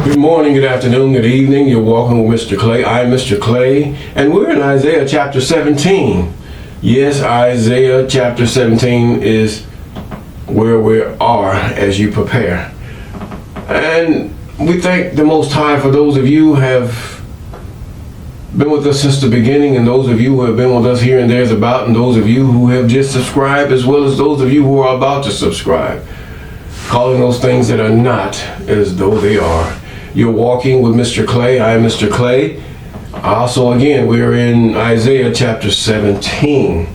Good morning, good afternoon, good evening. You're walking with Mr. Clay. I'm Mr. Clay, and we're in Isaiah chapter 17. Yes, Isaiah chapter 17 is where we are as you prepare. And we thank the Most High for those of you who have been with us since the beginning, and those of you who have been with us here and there's about, and those of you who have just subscribed, as well as those of you who are about to subscribe, calling those things that are not as though they are. You're walking with Mr. Clay. I am Mr. Clay. Also, again, we're in Isaiah chapter 17.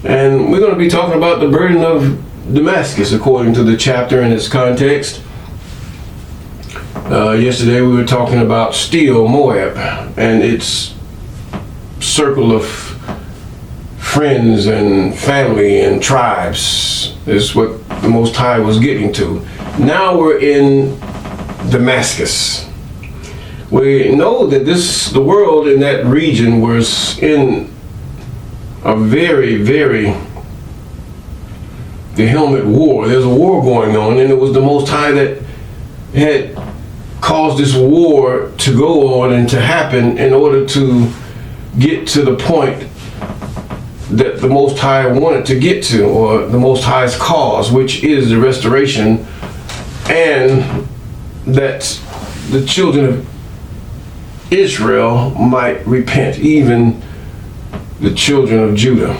And we're going to be talking about the burden of Damascus according to the chapter and its context. Yesterday we were talking about Steel, Moab, and its circle of friends and family and tribes is what the Most High was getting to. Now we're in Damascus. We know that the world in that region was in a very, very vehement war. There's a war going on, and it was the Most High that had caused this war to go on and to happen in order to get to the point that the Most High wanted to get to, or the Most High's cause, which is the restoration, and that the children of Israel might repent, even the children of Judah.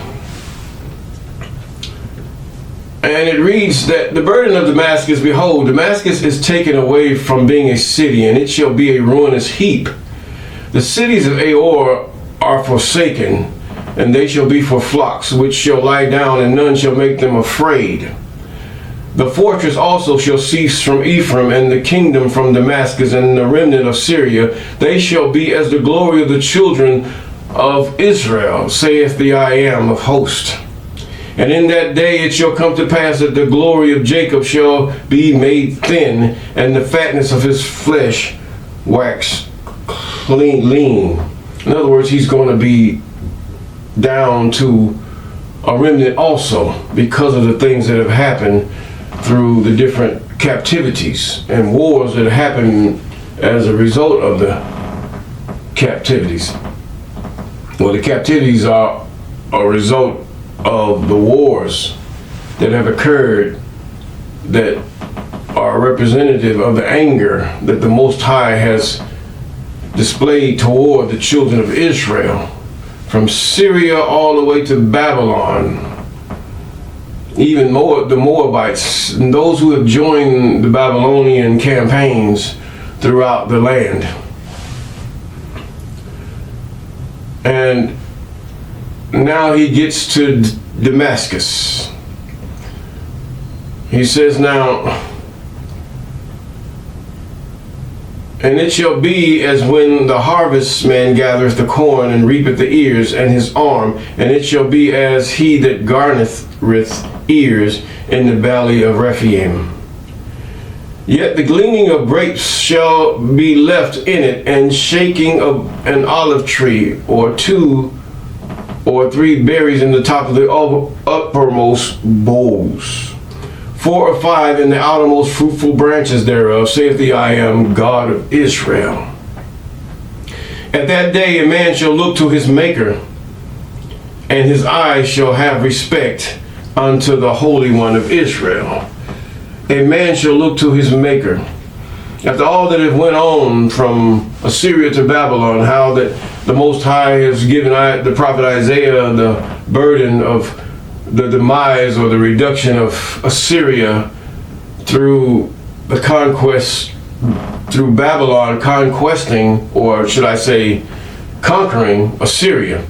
And it reads that the burden of Damascus, behold, Damascus is taken away from being a city, and it shall be a ruinous heap. The cities of Aor are forsaken, and they shall be for flocks, which shall lie down, and none shall make them afraid. The fortress also shall cease from Ephraim, and the kingdom from Damascus, and the remnant of Syria. They shall be as the glory of the children of Israel, saith the I am of hosts. And in that day it shall come to pass that the glory of Jacob shall be made thin, and the fatness of his flesh wax lean. In other words, he's going to be down to a remnant also, because of the things that have happened through the different captivities and wars that happened as a result of the captivities. Well, the captivities are a result of the wars that have occurred that are representative of the anger that the Most High has displayed toward the children of Israel, from Syria all the way to Babylon, even more the Moabites, and those who have joined the Babylonian campaigns throughout the land. And now he gets to Damascus. He says now, and it shall be as when the harvestman gathereth the corn and reapeth the ears and his arm, and it shall be as he that garnereth ears in the valley of Rephaim. Yet the gleaning of grapes shall be left in it, and shaking of an olive tree, or 2 or 3 berries in the top of the uppermost boughs, 4 or 5 in the outermost fruitful branches thereof, saith the I am God of Israel. At that day a man shall look to his Maker, and his eyes shall have respect unto the Holy One of Israel. A man shall look to his Maker. After all that it went on from Assyria to Babylon, how that the Most High has given the prophet Isaiah the burden of the demise or the reduction of Assyria through the conquest, through Babylon conquesting, or should I say conquering Assyria.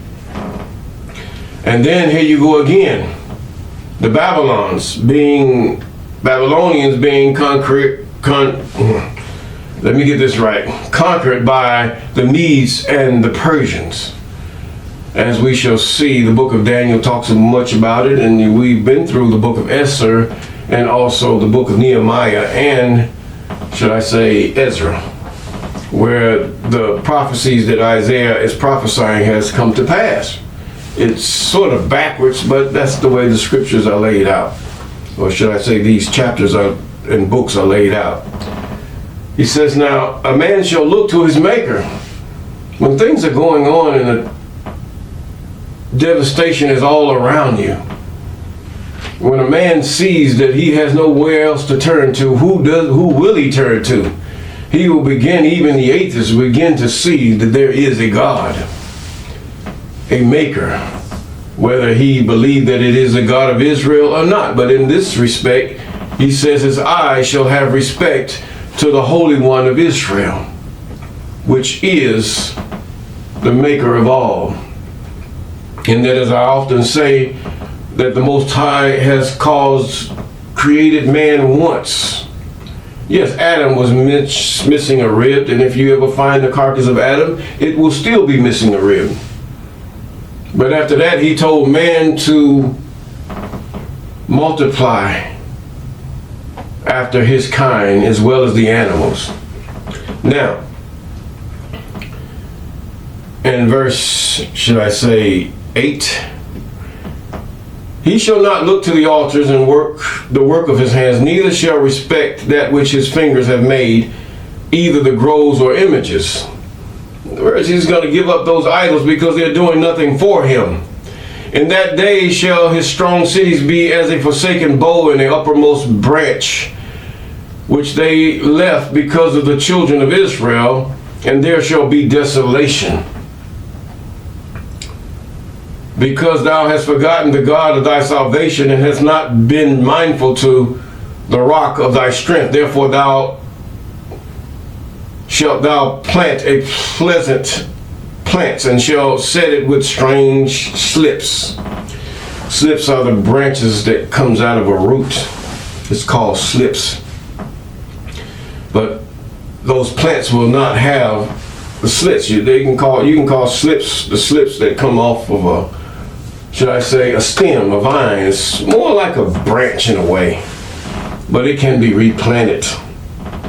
And then here you go again. The Babylonians being conquered by the Medes and the Persians. As we shall see, the book of Daniel talks much about it, and we've been through the book of Esther and also the book of Nehemiah and, should I say, Ezra, where the prophecies that Isaiah is prophesying has come to pass. It's sort of backwards, but that's the way the scriptures are laid out. Or should I say these chapters and books are laid out. He says, now a man shall look to his maker. When things are going on and the devastation is all around you, when a man sees that he has nowhere else to turn to, who will he turn to? He will begin, even the atheists will begin to see that there is a God, a maker, whether he believed that it is the God of Israel or not. But in this respect, he says his eye shall have respect to the Holy One of Israel, which is the maker of all. And that, as I often say, that the Most High has created man once. Yes, Adam was missing a rib, and if you ever find the carcass of Adam, it will still be missing a rib. But after that, he told man to multiply after his kind, as well as the animals. Now, in verse, should I say, 8, he shall not look to the altars and the work of his hands, neither shall respect that which his fingers have made, either the groves or images. In other words, he's going to give up those idols because they're doing nothing for him. In that day shall his strong cities be as a forsaken bow in the uppermost branch, which they left because of the children of Israel, and there shall be desolation. Because thou hast forgotten the God of thy salvation, and hast not been mindful to the rock of thy strength. Therefore shalt thou plant a pleasant plants, and shall set it with strange slips. Slips are the branches that comes out of a root. It's called slips. But those plants will not have the slits. You can call slips the slips that come off of a stem, a vine. It's more like a branch in a way, but it can be replanted,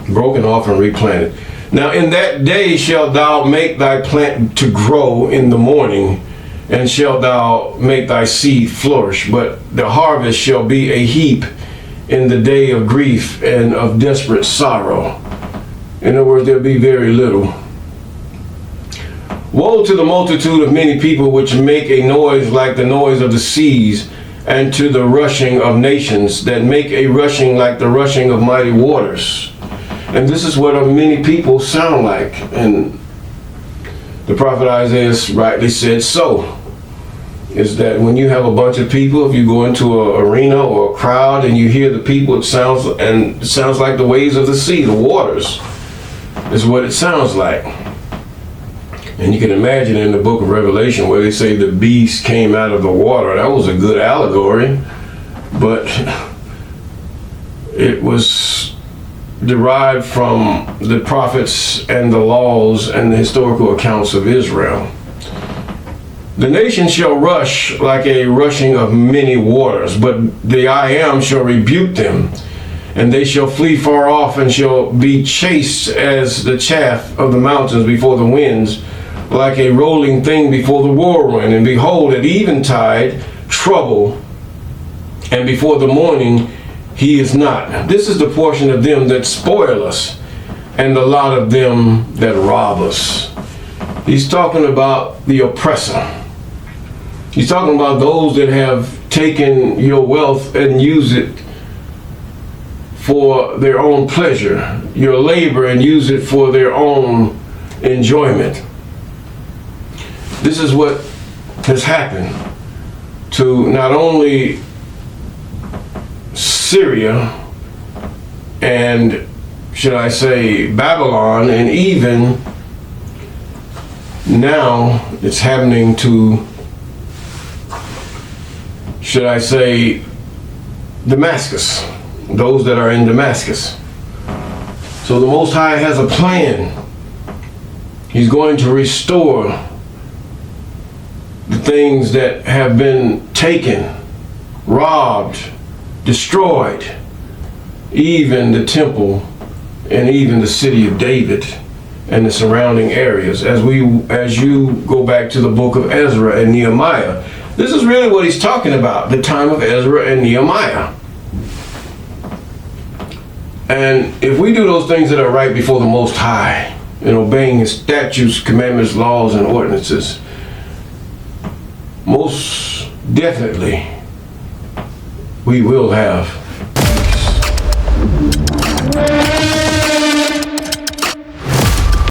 broken off and replanted. Now in that day shalt thou make thy plant to grow in the morning, and shalt thou make thy seed flourish, but the harvest shall be a heap in the day of grief and of desperate sorrow. In other words, there'll be very little. Woe to the multitude of many people which make a noise like the noise of the seas, and to the rushing of nations that make a rushing like the rushing of mighty waters. And this is what many people sound like. And the prophet Isaiah rightly said so. Is that when you have a bunch of people, if you go into an arena or a crowd and you hear the people, it sounds like the waves of the sea, the waters is what it sounds like. And you can imagine in the book of Revelation where they say the beast came out of the water. That was a good allegory, but it was derived from the prophets and the laws and the historical accounts of Israel. The nation shall rush like a rushing of many waters, but the I Am shall rebuke them, and they shall flee far off, and shall be chased as the chaff of the mountains before the winds, like a rolling thing before the whirlwind. And behold, at eventide trouble, and before the morning he is not. This is the portion of them that spoil us, and the lot of them that rob us. He's talking about the oppressor. He's talking about those that have taken your wealth and use it for their own pleasure, your labor, and use it for their own enjoyment. This is what has happened to not only Syria and, should I say, Babylon, and even now it's happening to, should I say, Damascus, those that are in Damascus. So the Most High has a plan. He's going to restore the things that have been taken, robbed, destroyed, even the temple and even the city of David and the surrounding areas. As you go back to the book of Ezra and Nehemiah, this is really what he's talking about, the time of Ezra and Nehemiah. And if we do those things that are right before the Most High, and obeying His statutes, commandments, laws, and ordinances, most definitely we will have